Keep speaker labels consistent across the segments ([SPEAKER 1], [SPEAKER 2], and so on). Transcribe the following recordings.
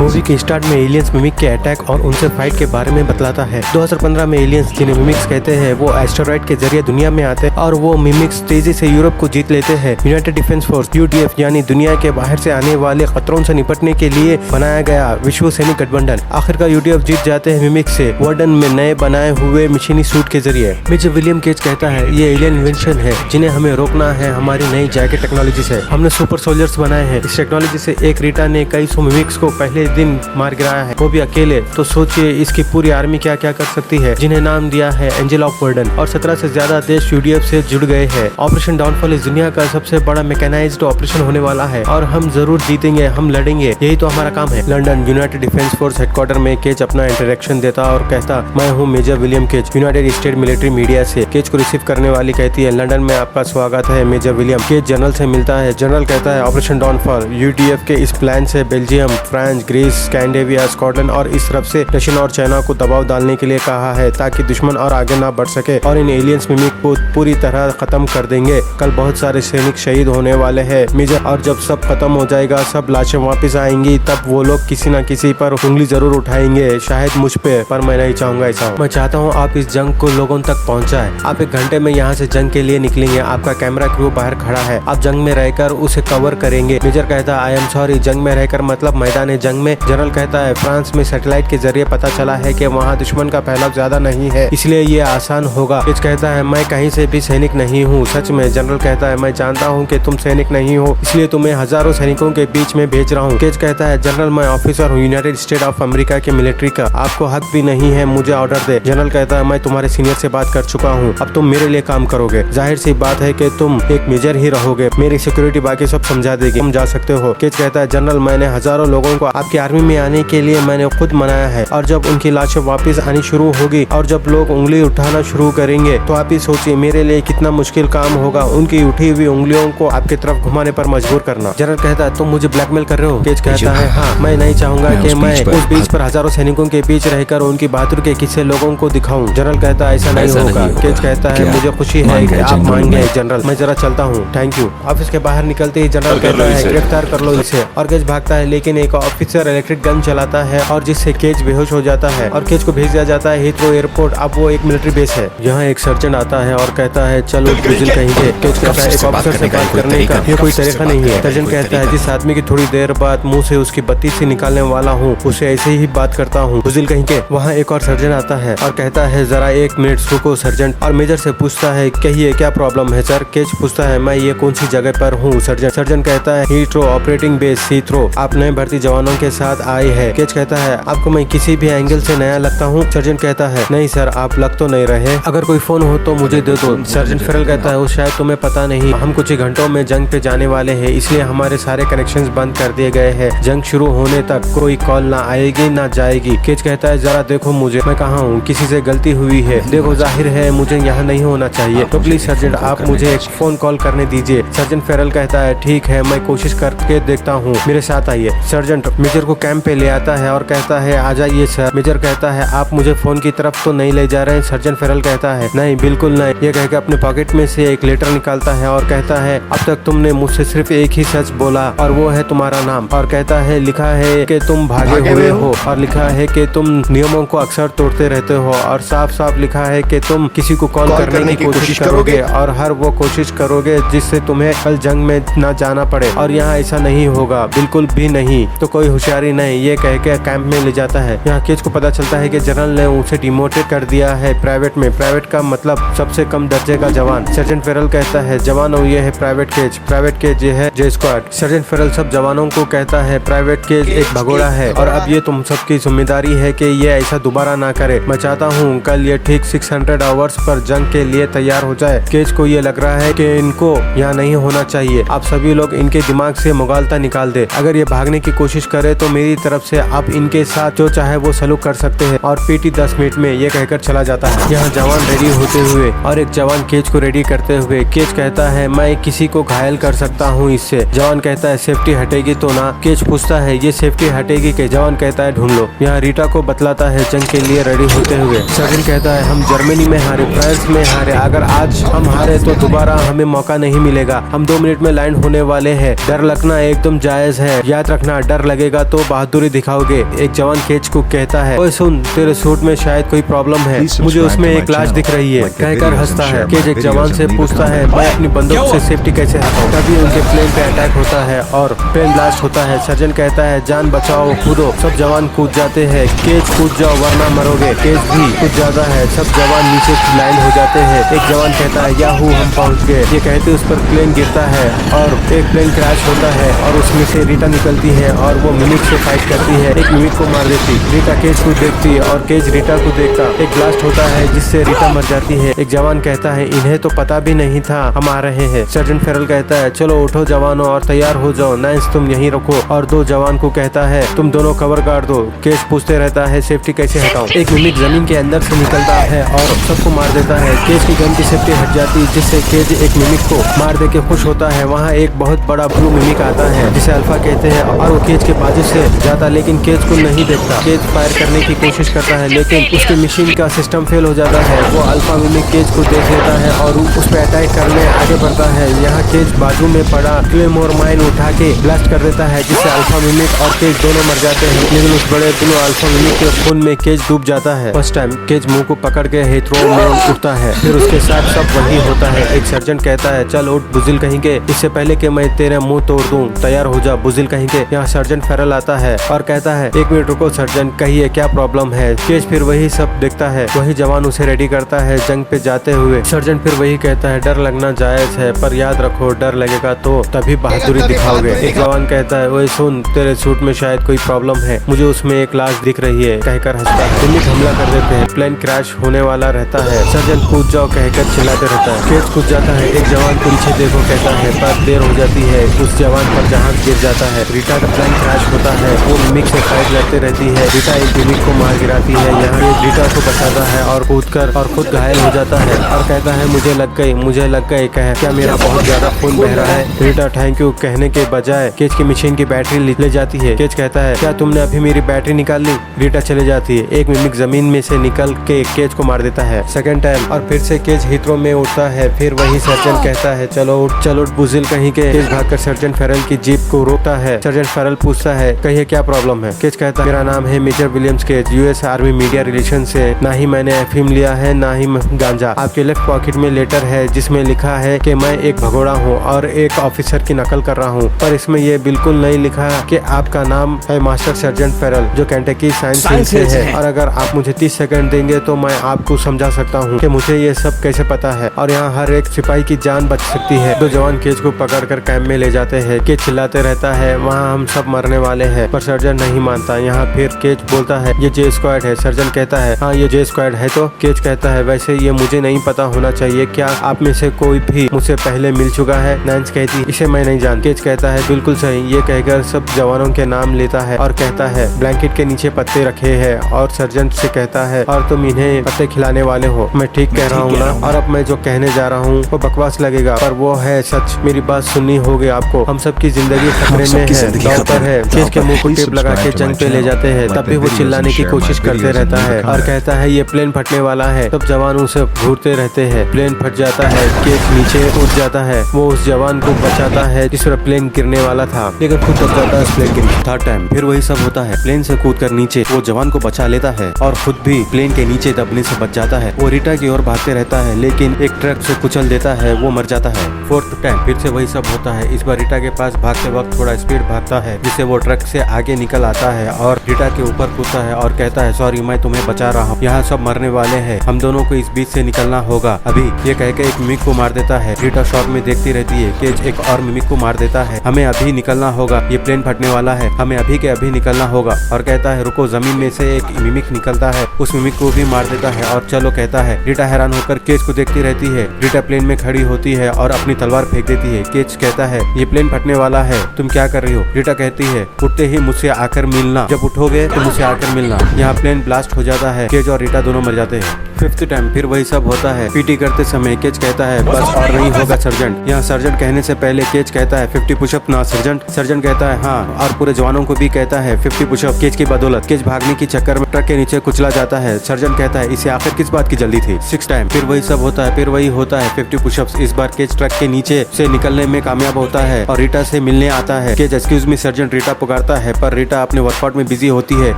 [SPEAKER 1] Movie के start में aliens mimic के अटैक और उनसे फाइट के बारे में बतलाता है। 2015 में एलियंस, जिन्हें मिमिक्स कहते हैं, वो एस्टेरॉइड के जरिए दुनिया में आते और वो मिमिक्स तेजी से यूरोप को जीत लेते हैं। यूनाइटेड डिफेंस फोर्स (UDF) यानी दुनिया के बाहर से आने वाले खतरों से निपटने के लिए बनाया गया विश्व सैनिक गठबंधन। आखिरकार UDF जीत जाते हैं मिमिक्स से वार्डन में नए बनाए हुए मशीनी सूट के जरिए। मेजर विलियम केज कहता है, ये एलियन इन्वेंशन है जिन्हें हमें रोकना है हमारी नई जैकेट टेक्नोलॉजी से। हमने सुपर सोल्जर्स बनाए हैं। इस टेक्नोलॉजी से एक रीटा ने कई सौ मिमिक्स को पहले दिन मार गिराया है, वो भी अकेले। तो सोचिए इसकी पूरी आर्मी क्या क्या कर सकती है, जिन्हें नाम दिया है एंजल ऑफ वार्डन। और 17 से ज्यादा देश UDF से जुड़ गए हैं। ऑपरेशन डाउनफॉल इस दुनिया का सबसे बड़ा मैकेनाइज्ड ऑपरेशन होने वाला है और हम जरूर जीतेंगे, हम लड़ेंगे, यही तो हमारा काम है। London United Defence Force headquarter में केज अपना इंटरेक्शन देता और कहता, मैं हूँ major William Cage, United State military media से। केज को रिसीव करने वाली कहती है, लंदन में आपका स्वागत है मेजर विलियम। केज जनरल से मिलता है। जनरल कहता है, ऑपरेशन डाउनफॉल UDF के इस प्लान से Belgium, France, Greece, Scandinavia, Scotland और इस तरफ से रशिया और चाइना को दबाव डालने के लिए कहा है ताकि दुश्मन और आगे ना बढ़ सके और इन एलियंस मिमिक को पूरी तरह खत्म कर देंगे। कल बहुत सारे सैनिक शहीद होने वाले हैं मेजर, और जब सब खत्म हो जाएगा, सब लाशें वापस आएंगी, तब वो लोग किसी न किसी पर उंगली जरूर उठाएंगे, शायद मुझ पे, पर मैं नहीं चाहूंगा ऐसा हो। मैं चाहता हूँ आप इस जंग को लोगों तक पहुँचाए। आप 1 घंटे में यहाँ से जंग के लिए निकलेंगे। आपका कैमरा क्रू बाहर खड़ा है, आप जंग में रहकर उसे कवर करेंगे। मेजर कहता है, आई एम सॉरी, जंग में रहकर मतलब मैदान जंग में। जनरल कहता है, फ्रांस में सैटेलाइट के जरिए पता चला है कि वहाँ दुश्मन का फैलाव ज्यादा नहीं है, इसलिए ये आसान होगा। केज कहता है, मैं कहीं से भी सैनिक नहीं हूँ, सच में। जनरल कहता है, मैं जानता हूँ कि तुम सैनिक नहीं हो, इसलिए तुम्हें हजारों सैनिकों के बीच में भेज रहा हूँ। केज कहता है, जनरल मैं ऑफिसर हूँ यूनाइटेड स्टेट ऑफ अमेरिका के मिलिट्री का, आपको हक भी नहीं है मुझे ऑर्डर दे। जनरल कहता है, मैं तुम्हारे सीनियर से बात कर चुका हूँ, अब तुम मेरे लिए काम करोगे। जाहिर सी बात है कि तुम एक मेजर ही रहोगे, मेरी सिक्योरिटी बाकी सब समझा देगी, तुम जा सकते हो। केज कहता है, जनरल मैंने हजारों लोगों को आपकी आर्मी में आने के लिए मैंने खुद मनाया है, और जब उनकी लाशें वापस आनी शुरू होगी और जब लोग उंगली उठाना शुरू करेंगे तो आप ही सोचिए मेरे लिए कितना मुश्किल काम होगा उनकी उठी हुई उंगलियों को आपकी तरफ घुमाने पर मजबूर करना। जनरल कहता है, तुम मुझे ब्लैकमेल कर रहे हो? केज कहता है, हाँ, मैं नहीं चाहूंगा कि मैं उस बीच पर हजारों सैनिकों के बीच रहकर उनकी बहादुर के किस्से लोगों को दिखाऊं। जनरल कहता है, ऐसा नहीं होगा। केज कहता है, मुझे खुशी है कि आप मान गए जनरल, मैं जरा चलता हूँ, थैंक यू। ऑफिस के बाहर निकलते ही जनरल कहता है, गिरफ्तार कर लो इसे, और केज भागता है, लेकिन एक ऑफिसर इलेक्ट्रिक गन चलाता है और जिससे केज बेहोश हो जाता है और केज को भेज दिया जाता है हीथ्रो एयरपोर्ट। अब वो एक मिलिट्री बेस है। यहाँ एक सर्जन आता है और कहता है, चलो बुजुर्ग कहेंगे। केज कहता है, एक ऑफिसर से बात करने का ये कोई तरीका नहीं है। सर्जन कहता है, जिस आदमी की थोड़ी देर बाद मुंह से उसकी बत्ती से निकालने वाला हूँ उसे ऐसे ही बात करता हूँ, बुजुर्ग कहेंगे। वहाँ एक और सर्जन आता है और कहता है, जरा 1 मिनट रुको सर्जन, और मेजर से पूछता है, कहिए क्या प्रॉब्लम है सर? केज पूछता है, मैं ये कौन सी जगह पर हूँ? सर्जन कहता है, हीथ्रो ऑपरेटिंग बेस हीथ्रो, आप नए भर्ती जवानों के साथ आए हैं। केज कहता है, आपको मैं किसी भी एंगल से नया लगता हूँ? सर्जन कहता है, नहीं सर, आप लग तो नहीं रहे, अगर कोई फोन हो तो मुझे दे दो। सर्जन फेरल कहता है, वो शायद तुम्हें पता नहीं, हम कुछ ही घंटों में जंग पे जाने वाले हैं, इसलिए हमारे सारे कनेक्शंस बंद कर दिए गए हैं। जंग शुरू होने तक कोई कॉल ना आएगी ना जाएगी। केज कहता है, जरा देखो मुझे, मैं कहाँ हूँ, किसी से गलती हुई है, देखो जाहिर है मुझे यहाँ नहीं होना चाहिए, तो प्लीज सर्जन आप मुझे एक फोन कॉल करने दीजिए। सर्जन फेरल कहता है, ठीक है, मैं कोशिश करके देखता हूँ, मेरे साथ आइए। सर्जन मेजर को कैंप पे ले आता है और कहता है, आ जाइए सर। मेजर कहता है, आप मुझे फोन की तरफ तो नहीं ले जा रहे? सर्जन फेरल कहता है, नहीं, बिल्कुल नहीं। ये कहकर अपने पॉकेट में से एक लेटर निकालता है और कहता है, अब तक तुमने मुझसे सिर्फ एक ही सच बोला और वो है तुम्हारा नाम, और कहता है, लिखा है कि तुम भागे हुए हो, और लिखा है कि तुम नियमों को अक्सर तोड़ते रहते हो, और साफ साफ लिखा है कि तुम किसी को कॉल करने की कोशिश करोगे और हर वो कोशिश करोगे जिससे तुम्हें कल जंग में न जाना पड़े, और यहाँ ऐसा नहीं होगा, बिल्कुल भी नहीं, तो कोई होशियारी नहीं। ये कह के कैंप में ले जाता है। यहाँ केज को पता चलता है कि जनरल ने उसे डिमोटेड कर दिया है प्राइवेट में। प्राइवेट का मतलब सबसे कम दर्जे का जवान। सर्जन फेरल कहता है, जवान ये है प्राइवेट केज ये है जे स्क्वाड। सर्जन फेरल सब जवानों को कहता है, प्राइवेट केज एक भगोड़ा है और अब ये तुम सबकी जिम्मेदारी है कि ये ऐसा दोबारा ना करे। मैं चाहता हूँ कल ये ठीक 600 आवर्स पर जंग के लिए तैयार हो जाए। केज को ये लग रहा है कि इनको यहाँ नहीं होना चाहिए। आप सभी लोग इनके दिमाग से मुगालता निकाल दे। अगर ये भागने की कोशिश करे तो मेरी तरफ से आप इनके साथ जो चाहे वो सलूक कर सकते हैं। और पीटी 10 मिनट में ये कहकर चला जाता है। यहाँ जवान रेडी होते हुए और एक जवान केज को रेडी करते हुए केज कहता है, मैं किसी को घायल कर सकता हूँ इससे। जवान कहता है, सेफ्टी हटेगी तो ना? केज पूछता है, ये सेफ्टी हटेगी के? जवान कहता है, ढूंढ लो। यहाँ रीटा को बतलाता है जंग के लिए रेडी होते हुए। सर्जन कहता है, हम जर्मनी में हारे, फ्रांस में हारे, अगर आज हम हारे तो दोबारा हमें मौका नहीं मिलेगा। हम 2 मिनट में लैंड होने वाले हैं। डर लगना एकदम जायज है, याद रखना, डर लगेगा तो बहादुरी दिखाओगे। एक जवान केज को कहता है, ओए सुन, तेरे सूट में शायद कोई प्रॉब्लम है, मुझे उसमें एक लाश दिख रही है। कहकर हंसता है। केज एक जवान से पूछता है, मैं अपनी बंदूक से सेफ्टी कैसे हटाऊं? तभी उनके प्लेन पे अटैक होता है और प्लेन ब्लास्ट होता है। सर्जन कहता है, जान बचाओ, कूदो। सब जवान कूद जाते हैं। केज कूद जाओ वरना मरोगे। केज भी कूद जाता है। सब जवान नीचे लाइन हो जाते हैं। एक जवान कहता है, याहू, हम पहुंच गए। ये कहते उस पर प्लेन गिरता है और एक प्लेन क्रैश होता है और उसमें से रीटा निकलती है और वो मिमिक से फाइट करती है। एक मिमिक को मार देती। रीटा केज को देखती और केज रीटा को देखता। एक ब्लास्ट होता है जिससे रीटा मर जाती है। एक जवान कहता है, इन्हें तो पता भी नहीं था हम आ रहे हैं। सर्जन फेरल कहता है, चलो उठो जवानों और तैयार हो जाओ। नाइन्स तुम यहीं रखो। और दो जवान को कहता है, तुम दोनों कवर गाड़ दो। केज पूछते रहता है, सेफ्टी कैसे हटाऊं? एक मिमिक जमीन के अंदर से निकलता है और सबको मार देता है। केज की गन की सेफ्टी हट जाती जिससे केज एक मिमिक को मार दे के खुश होता है। वहाँ एक बहुत बड़ा ब्लू मिमिक आता है जिसे अल्फा कहते हैं और वो केज के बाजू से जाता लेकिन केज को नहीं देखता। केज फायर करने की कोशिश करता है लेकिन उसके मशीन का सिस्टम फेल हो जाता है। वो अल्फा मिमिक केज को देख लेता है और उस पर अटैक करने आगे बढ़ता है। यहाँ केज बाजू में पड़ा क्लेमोर माइन उठा के ब्लास्ट कर देता है जिससे अल्फा मिमिक और केज दोनों मर जाते हैं। लेकिन उस बड़े ब्लू अल्फा मिमिक के खून में केज डूब जाता है। फर्स्ट टाइम केज मुंह को पकड़ के हेथ्रो में उठता है। फिर उसके साथ सब वही होता है। एक सर्जन कहता है, चल उठ बुजिल कहेंगे, इससे पहले कि मैं तेरे मुंह तोड़ दूं, तैयार हो जा बुजिल कहेंगे। यहाँ सर्जन फेरल आता है और कहता है, एक मिनट रुको सर्जन, कहिए क्या प्रॉब्लम है? केज फिर वही सब देखता है। वही जवान उसे रेडी करता है जंग पे जाते हुए। सर्जन फिर वही कहता है, डर लगना जायज है पर याद रखो डर लगेगा तो तभी बहादुरी दिखाओगे। एक जवान कहता है, ओए सुन, तेरे सूट में शायद कोई प्रॉब्लम है, मुझे उसमें एक लाश दिख रही है। कहकर हंसता है। मिमिक हमला कर देते हैं। प्लेन क्रैश होने वाला रहता है। सर्जन कूद जाओ कहकर चिल्लाते रहता है। केज कूद जाता है। एक जवान पीछे देखो कहता है पर देर हो जाती है। उस जवान पर जहाज गिर जाता है। रीटा का प्लेन क्रैश होता है। वो मिमिक से फाइट लड़ते रहती है। रीटा एक मिमिक को मार गिराती है। यहाँ एक रीटा को बचाता है और कूदकर और खुद घायल हो जाता है और कहता है, मुझे लग गई, मुझे लग गई। कहे, क्या मेरा बहुत ज्यादा खून बह रहा है? रीटा थैंक यू कहने के बजाय केज की मशीन की बैटरी ले जाती है। केज कहता है, क्या तुमने अभी मेरी बैटरी निकाल ली? रीटा चले जाती है। एक मिमिक जमीन में से निकल के केज को मार देता है सेकंड टाइम और फिर से केज हिथ्रो में उठता है। फिर वही सर्जन कहता है, चलो उठ, चलो बुजिल कहीं के। केज भागकर सर्जन फेरल की जीप को रोकता है। सर्जन फेरल पूछता है, कहिए क्या प्रॉब्लम है? केज कहता है, मेरा नाम है major Williams Cage, US army media relation से। ना ही मैंने अफीम लिया है ना ही गांजा। आपके लेफ्ट पॉकेट में लेटर है जिसमें लिखा है कि मैं एक भगोड़ा हूँ और एक ऑफिसर की नकल कर रहा हूँ, पर इसमें ये बिल्कुल नहीं लिखा कि आपका नाम है मास्टर सर्जन फेरल जो केंटकी साइंस से है। और अगर आप मुझे 30 सेकंड देंगे तो मैं आपको समझा सकता हूँ कि मुझे ये सब कैसे पता है और यहाँ हर एक सिपाही की जान बच सकती है। दो जवान केज को पकड़कर कैंप में ले जाते हैं। केज चिल्लाते रहता है, वहाँ हम सब मरने वाले हैं, पर सर्जन नहीं मानता। यहाँ फिर केज बोलता है, ये जे स्क्वाड है। सर्जन कहता है, हाँ ये जे स्क्वाड है। तो केज कहता है, वैसे ये मुझे नहीं पता होना चाहिए, क्या आप में से कोई भी मुझसे पहले मिल चुका है? नाइन्स कहती, इसे मैं नहीं जानती। केज कहता है, बिल्कुल सही। ये कहकर सब जवानों के नाम लेता है और कहता है, ब्लैंकेट के नीचे पत्ते रखे हैं। और सर्जन से कहता है, और तुम इन्हें पत्ते खिलाने वाले हो? मैं ठीक कह रहा हूँ ना? और अब मैं जो कहने जा रहा हूँ वो बकवास लगेगा पर वो है सच। मेरी बात सुननी होगी आपको। हम सबकी जिंदगी खतरे में है, दांव पर है। केज के मुंह को टेप लगा के जंग पे ले जाते हैं। तब भी वो चिल्लाने की कोशिश करते रहता है और कहता है, ये प्लेन फटने वाला है। तब जवान उसे घूरते रहते हैं। प्लेन फट जाता है। केज नीचे उठ जाता है। वो उस जवान को बचाता है जिस पर प्लेन गिरने वाला था, लेकिन खुद दब जाता है प्लेन के नीचे। थर्ड टाइम फिर वही सब होता है। प्लेन से कूदकर नीचे वो जवान को बचा लेता है और खुद भी प्लेन के नीचे दबने से बच जाता है। वो रीटा की ओर भागते रहता है लेकिन एक ट्रक से कुचल देता है, वो मर जाता है। फोर्थ टाइम फिर से वही सब होता है। इस बार रीटा के पास भागते वक्त थोड़ा स्पीड भागता है जिससे वो ट्रक से आगे निकल आता है और रीटा के ऊपर कूदता है और कहता है, सॉरी मैं तुम्हें बचा रहा हूँ, यहाँ सब मरने वाले हैं, हम दोनों को इस बीच से निकलना होगा अभी। ये कहकर एक मिमिक को मार देता है। रीटा शॉक में देखती रहती है। केज एक और मिमिक को मार देता है। हमें अभी निकलना होगा, ये प्लेन फटने वाला है, हमें अभी के अभी निकलना होगा। और कहता है, रुको। जमीन में से एक मिमिक निकलता है, उस मिमिक को भी मार देता है और चलो कहता है। रीटा हैरान होकर केज को देखती रहती है। रीटा प्लेन में खड़ी होती है और अपनी तलवार फेंक देती है। केज कहता है, ये प्लेन फटने वाला है, तुम क्या कर रही हो? रीटा कहती है, उठते ही मुझसे आकर मिलना, जब उठोगे तो मुझसे आकर मिलना। यहाँ प्लेन ब्लास्ट हो जाता है। केज और रीटा दोनों मर जाते हैं। 5th टाइम फिर वही सब होता है। पीटी करते समय केज कहता है बस और नहीं होगा सर्जेंट। यहाँ सर्जेंट कहने से पहले केज कहता है 50 पुशअप ना सर्जेंट। सर्जेंट कहता है हाँ, और पूरे जवानों को भी कहता है 50 पुशअप। केज की बदौलत केज भागने की चक्कर में ट्रक के नीचे कुचला जाता है। सर्जेंट कहता है इसे आखिर किस बात की जल्दी थी। 6 टाइम फिर वही सब होता है, फिर वही होता है 50 पुशअप्स। इस बार केज ट्रक के नीचे से निकलने में कामयाब होता है और रीटा से मिलने आता है। Cage excuse me sergeant Rita पुकारता है, पर रीटा अपने वर्कआउट में बिजी होती है।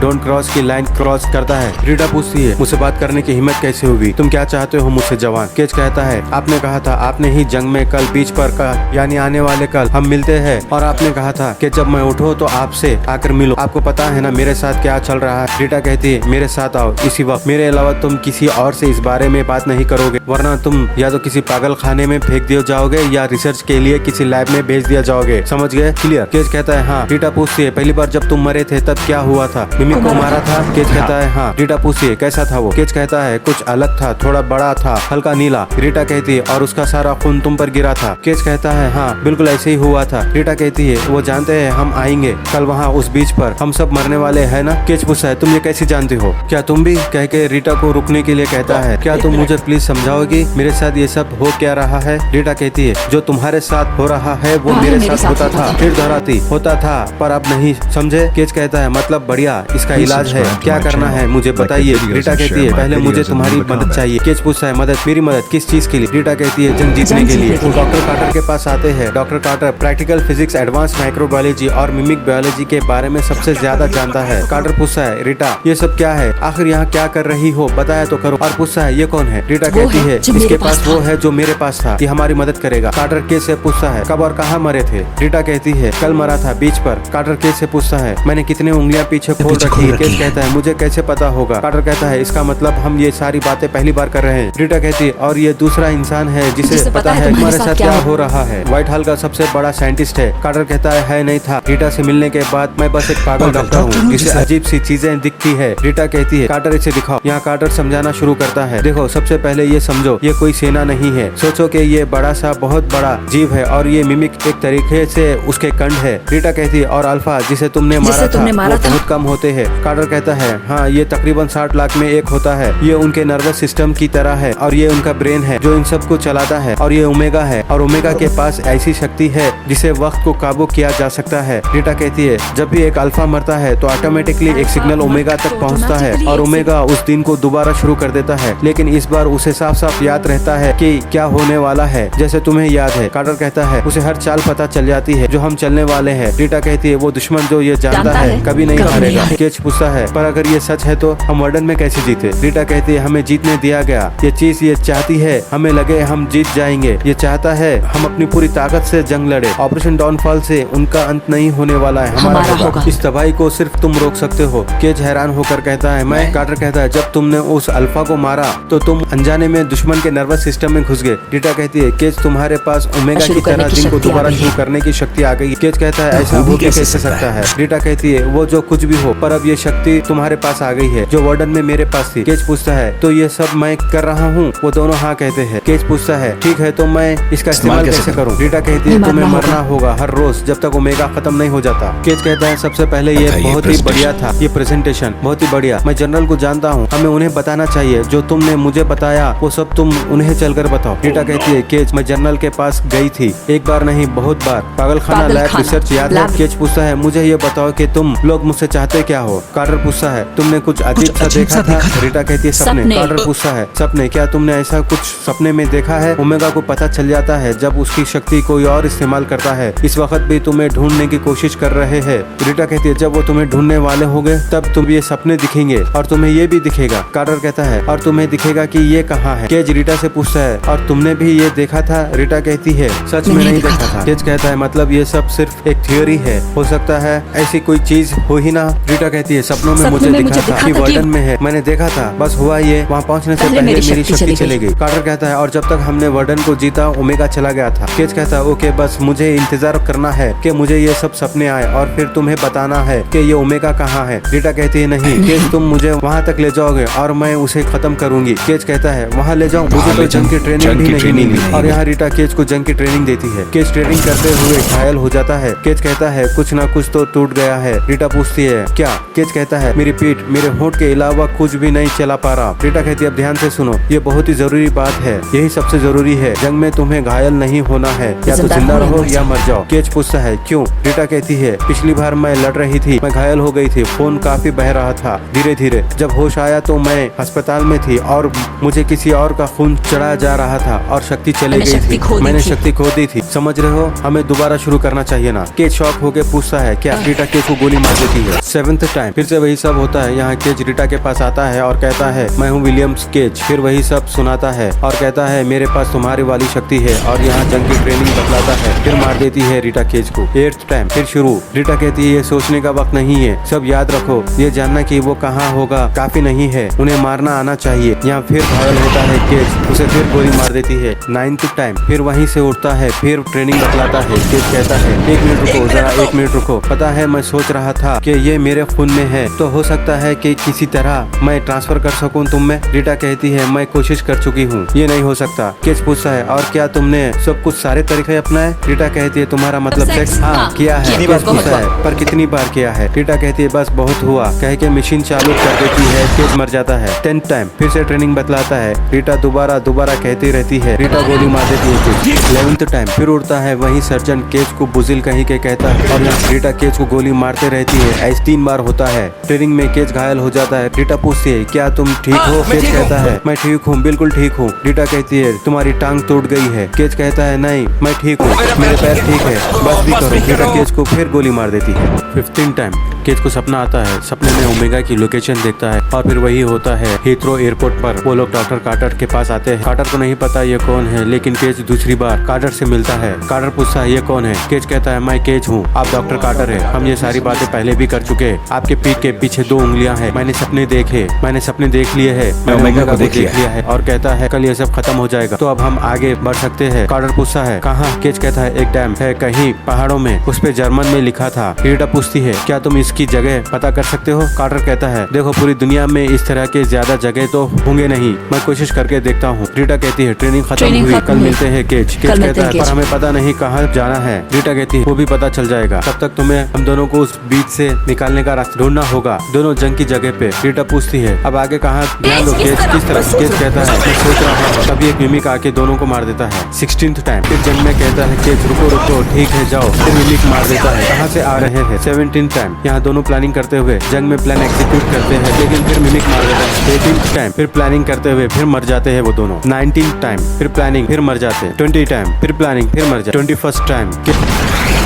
[SPEAKER 1] डोंट क्रॉस की लाइन क्रॉस करता है। रीटा पूछती है मुझसे बात करने की हिम्मत कैसे हुई, तुम क्या चाहते हो मुझसे जवान। केज कहता है आपने कहा था, आपने ही जंग में कल बीच पर कहा, यानी आने वाले कल हम मिलते हैं, और आपने कहा था कि जब मैं उठूं तो आपसे आकर मिलो। आपको पता है ना मेरे साथ क्या चल रहा है। रीटा कहती है मेरे साथ आओ इसी वक्त। मेरे अलावा तुम किसी और से इस बारे में बात नहीं करोगे, वरना तुम या तो किसी पागल खाने में फेंक दिए जाओगे या रिसर्च के लिए किसी लैब में भेज दिया जाओगे। समझ गए? क्लियर? केज कहता है हाँ। रीटा पूछती है पहली बार जब तुम मरे थे तब क्या हुआ था, मिमिक को मारा था? केज कहता है हाँ। रीटा पूछती है कैसा था वो? केज कहता है कुछ अलग था, थोड़ा बड़ा था, हल्का नीला। रीटा कहती है और उसका सारा खून तुम पर गिरा था? केज कहता है हाँ बिल्कुल ऐसे ही हुआ था। रीटा कहती है वो जानते हैं हम आएंगे कल वहाँ उस बीच पर, हम सब मरने वाले है ना? केज पूछता है तुम ये कैसे जानते हो? क्या तुम भी? कह के रीटा को रुकने के लिए कहता है क्या तुम मुझे प्लीज समझाओगी मेरे साथ ये सब हो क्या रहा है? रीटा कहती है जो तुम्हारे साथ हो रहा है वो मेरे साथ होता था। फिर दोहराती होता था पर अब नहीं, समझे? केज कहता है मतलब बढ़िया, इसका इलाज है, क्या करना है मुझे बताइए। रीटा कहती है पहले मुझे तुम्हारी मदद चाहिए। केज पूछता है मदद? मेरी मदद किस चीज के लिए? रीटा कहती है जंग जीतने के लिए। डॉक्टर कार्टर के पास आते हैं। Doctor Carter practical physics, advance microbiology और मिमिक बायोलॉजी के बारे में सबसे ज्यादा जानता है। कार्टर पूछता है रीटा ये सब क्या है, आखिर यहाँ क्या कर रही हो, बताया तो करो। और पूछता है ये कौन है? रीटा कहती है इसके पास वो है जो मेरे पास था, ये हमारी मदद करेगा। कार्टर केज से पूछता है कब और कहाँ मरे थे? रीटा कहती है कल मरा था बीच पर। कार्टर केज से पूछता है मैंने कितने उंगलियां पीछे खोल रखी है? केज कहता है मुझे कैसे पता होगा? कार्टर कहता है इसका मतलब हम ये सारी बातें पहली बार कर रहे हैं। रीटा कहती है और ये दूसरा इंसान है जिसे पता है तुम्हारे साथ क्या हो रहा है। व्हाइट हाल का सबसे बड़ा साइंटिस्ट है। कार्टर कहता है नहीं था। रीटा से मिलने के बाद मैं बस एक पागल डॉक्टर हूँ जिसे अजीब सी चीजें दिखती है। रीटा कहती है कार्टर इसे दिखाओ। यहाँ कार्टर समझाना शुरू करता है देखो सबसे पहले ये समझो ये कोई सेना नहीं है, सोचो कि ये बड़ा सा बहुत बड़ा जीव है और ये मिमिक एक तरीके से उसके कंड है। रीटा कहती है और अल्फा जिसे तुमने मारा था वो बहुत कम होते हैं। कार्टर कहता है हाँ ये तकरीबन 60 लाख में एक होता है, ये उनके नर्वस सिस्टम की तरह है और ये उनका ब्रेन है जो इन सब को चलाता है, और ये ओमेगा है और ओमेगा के पास ऐसी शक्ति है जिसे वक्त को काबू किया जा सकता है। रीटा कहती है जब भी एक अल्फा मरता है तो ऑटोमेटिकली एक सिग्नल ओमेगा तक पहुंचता है और ओमेगा उस दिन को दोबारा शुरू कर देता है, लेकिन इस बार उसे साफ साफ याद रहता है कि क्या होने वाला है, जैसे तुम्हें याद है। कार्टर कहता है उसे हर चाल पता चल जाती है जो हम चलने वाले हैं। रीटा कहती है वो दुश्मन जो ये जानता है कभी नहीं हारेगा। केज पूछता है पर अगर ये सच है तो हम वर्डन में कैसे जीते? रीटा कहती है हमें जीतने दिया गया, ये चीज ये चाहती है हमें लगे हम जीत जाएंगे, ये चाहता है हम अपनी पूरी ताकत से जंग लड़े। ऑपरेशन डाउनफॉल से उनका अंत नहीं होने वाला है, हमारा होगा। इस तबाही को सिर्फ तुम रोक सकते हो। केज हैरान होकर कहता है मैं? कार्टर कहता है जब तुमने उस अल्फा को मारा तो तुम अनजाने में दुश्मन के नर्वस सिस्टम में घुस गए। रीटा कहती है केज तुम्हारे पास ओमेगा की तरह दिन को दोबारा शुरू करने की शक्ति आ गई। केज कहता है ऐसा हो कैसे सकता है? रीटा कहती है वो जो कुछ भी हो पर अब ये शक्ति तुम्हारे पास आ गई है जो वार्डन में मेरे पास थी। केज पूछता है तो ये सब मैं कर रहा हूँ? वो दोनों हाँ कहते हैं। केज पूछता है ठीक है तो मैं इसका इस्तेमाल कैसे करूँ? रीटा कहती है तुम्हें मरना होगा हर रोज जब तक ओमेगा खत्म नहीं हो जाता। केज कहता है सबसे पहले ये बहुत ही बढ़िया था, ये प्रेजेंटेशन बहुत ही बढ़िया, मैं जनरल को जानता हूँ, हमें उन्हें बताना चाहिए जो तुमने मुझे बताया वो सब तुम उन्हें चलकर बताओ। रीटा कहती है केज मैं जनरल के पास गई थी, एक बार नहीं बहुत बार। पागल खाना लैब रिसर्च याद है? केज पूछता है मुझे ये बताओ कि तुम लोग मुझसे चाहते क्या हो? कार्टर पूछता है तुमने कुछ अजीब सा देखा था? रीटा कहती है सपने। कार्टर पूछता है सपने? क्या तुमने ऐसा कुछ सपने में देखा है? ओमेगा को पता चल जाता है जब उसकी शक्ति कोई और इस्तेमाल करता है, इस वक्त भी तुम्हें ढूंढने की कोशिश कर रहे हैं। रीटा कहती है जब वो तुम्हें ढूंढने वाले होंगे तब तुम ये सपने दिखेंगे और तुम्हें ये भी दिखेगा। कार्टर कहता है और तुम्हें दिखेगा कि ये कहाँ है? केज रीटा से पूछता है और तुमने भी ये देखा था? रीटा कहती है सच में नहीं देखा था। केज कहता है मतलब ये सब सिर्फ एक थ्योरी है, हो सकता है ऐसी कोई चीज हो ही ना। रीटा कहती है सपनों में मुझे दिखा था कि वार्डन में है, मैंने देखा था, बस हुआ ये वहाँ पहुँचने से पहले मेरी शक्ति चली गई। कार्टर कहता है और जब तक हमने वार्डन को जीता ओमेगा चला गया था। केज कहता है ओके बस मुझे इंतजार करना है कि मुझे ये सब सपने आए और फिर तुम्हें बताना है कि ये ओमेगा कहाँ है। रीटा कहती है नहीं केज तुम मुझे वहाँ तक ले जाओगे और मैं उसे खत्म करूंगी। केज कहता है वहाँ ले जाऊँ? मुझे तो जंग की ट्रेनिंग भी नहीं मिली। और यहाँ रीटा केज को जंग की ट्रेनिंग देती है। केज ट्रेनिंग करते हुए घायल हो जाता है। केज कहता है कुछ ना कुछ तो टूट गया है। रीटा पूछती है क्या? केज कहता है मेरी पीठ, मेरे होंठ के अलावा कुछ भी नहीं चला पा रहा। रीटा कहती है अब ध्यान से सुनो, ये बहुत ही जरूरी बात है, यही सबसे जरूरी है, जंग में तुम्हें घायल नहीं होना है, या तो जिंदा रहो या मर जाओ। केज पूछता है क्यों? रीटा कहती है पिछली बार मैं लड़ रही थी, मैं घायल हो गई थी, खून काफी बह रहा था, धीरे धीरे जब होश आया तो मैं अस्पताल में थी और मुझे किसी और का खून चढ़ा जा रहा था और शक्ति चली गई थी, मैंने शक्ति खो दी थी, समझ रहे हो, हमें दोबारा शुरू करना चाहिए ना। केज शॉक होके पूछता है क्या? रीटा केज को गोली मार देती है। 7th टाइम फिर से वही सब होता है। यहाँ केज रीटा के पास आता है और कहता है मैं हूँ विलियम्स केज। फिर वही सब सुनाता है और कहता है मेरे पास तुम्हारी वाली शक्ति है और यहाँ जंग की ट्रेनिंग बतलाता है। फिर मार देती है रीटा केज को। 8th टाइम फिर शुरू। रीटा कहती है ये सोचने का वक्त नहीं है, सब याद रखो, ये जानना कि वो कहाँ होगा काफी नहीं है, उन्हें मारना आना चाहिए। यहाँ फिर घायल होता है केज, उसे फिर गोली मार देती है। 9th टाइम फिर वहीं से उठता है, फिर ट्रेनिंग बतलाता है। केज कहता है 1 मिनट रुको, जरा 1 मिनट रुको, पता है मैं सोच रहा था कि ये मेरे खून में है, तो हो सकता है कि किसी तरह मैं ट्रांसफर कर सकूं तुम में। रीटा कहती है मैं कोशिश कर चुकी हूँ, ये नहीं हो सकता। केज पूछता है और क्या तुमने सब कुछ सारे तरीके अपनाए? रीटा कहती है तुम्हारा मतलब सेक्स? हाँ किया है। केज पूछता है पर कितनी बार किया है? रीटा कहती है बस बहुत हुआ, कह के मशीन चालू कर देती है। केज मर जाता है। 10th टाइम फिर से ट्रेनिंग बतलाता है। रीटा दोबारा कहती रहती है, रीटा गोली मार देती है केज। 11th टाइम फिर उड़ता है वही सर्जन केज को बुजिल कहीं के कहता है और रीटा केज को गोली मारते रहती है। ऐसे 3 बार होता है। ट्रेनिंग में केज घायल हो जाता है। रीटा पूछती है क्या तुम ठीक हो? केज कहता है मैं ठीक हूँ, बिल्कुल ठीक हूँ। रीटा कहती है तुम्हारी टांग टूट गई है। केज कहता है नहीं मैं ठीक हूँ, मेरे पैर ठीक है, बस भी करो। रीटा केज को फिर गोली मार देती है। 15th टाइम केज को सपना आता है। सपने में ओमेगा की लोकेशन देखता है और फिर वही होता है हीथ्रो एयरपोर्ट पर। वो लोग डॉक्टर कार्टर के पास आते हैं। कार्टर को नहीं पता ये कौन है, लेकिन केज दूसरी बार कार्टर से मिलता है। कार्टर पूछता है ये कौन है? केज कहता है मैं केज हूँ, आप डॉक्टर कार्टर है, हम ये सारी बातें पहले भी कर चुके हैं। आपके पीठ के पीछे 2 उंगलियां हैं, मैंने सपने देख लिए है, मैंने ओमेगा को देख लिया है और कहता है कल ये सब खत्म हो जाएगा, तो अब हम आगे बढ़ सकते हैं। कार्टर पूछता है कहाँ? केज कहता है एक डैम है कहीं पहाड़ों में, उस पे जर्मन में लिखा था। रीटा पूछती है क्या तुम इसकी जगह पता कर सकते हो? कार्टर कहता है देखो पूरी दुनिया में इस तरह के ज्यादा जगह तो होंगे नहीं, मैं कोशिश करके देखता हूँ। रीटा कहती है ट्रेनिंग खत्म हुई, कल मिलते हैं। केज कहता है पर हमें पता नहीं कहाँ जाना है। रीटा कहती है वो भी पता चल जाएगा, तब तक तुम्हें हम दोनों को उस बीच से निकालने का रास्ता ढूंढना होगा, दोनों जंग की जगह पे। रीटा पूछती है अब आगे कहाँ ध्यान दो? केज किस तरह? केज कहता है मैं सोच रहा हूँ। तभी एक मिमिक आके दोनों को मार देता है। 16th टाइम फिर जंग में कहता है केज रुको ठीक है जाओ, फिर मिमिक मार देता है। कहाँ से आ रहे हैं? 17th टाइम यहाँ दोनों प्लानिंग करते हुए जंग में प्लान एग्जीक्यूट करते हैं, लेकिन फिर मिमिक मार देता है। 18th टाइम फिर प्लानिंग करते हुए फिर मर जाते हैं वो दोनों। 19th टाइम फिर प्लानिंग फिर मर जाते हैं। 20 टाइम फिर प्लानिंग फिर मर जाते। 21st टाइम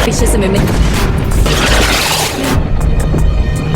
[SPEAKER 2] पीछे से मिमिक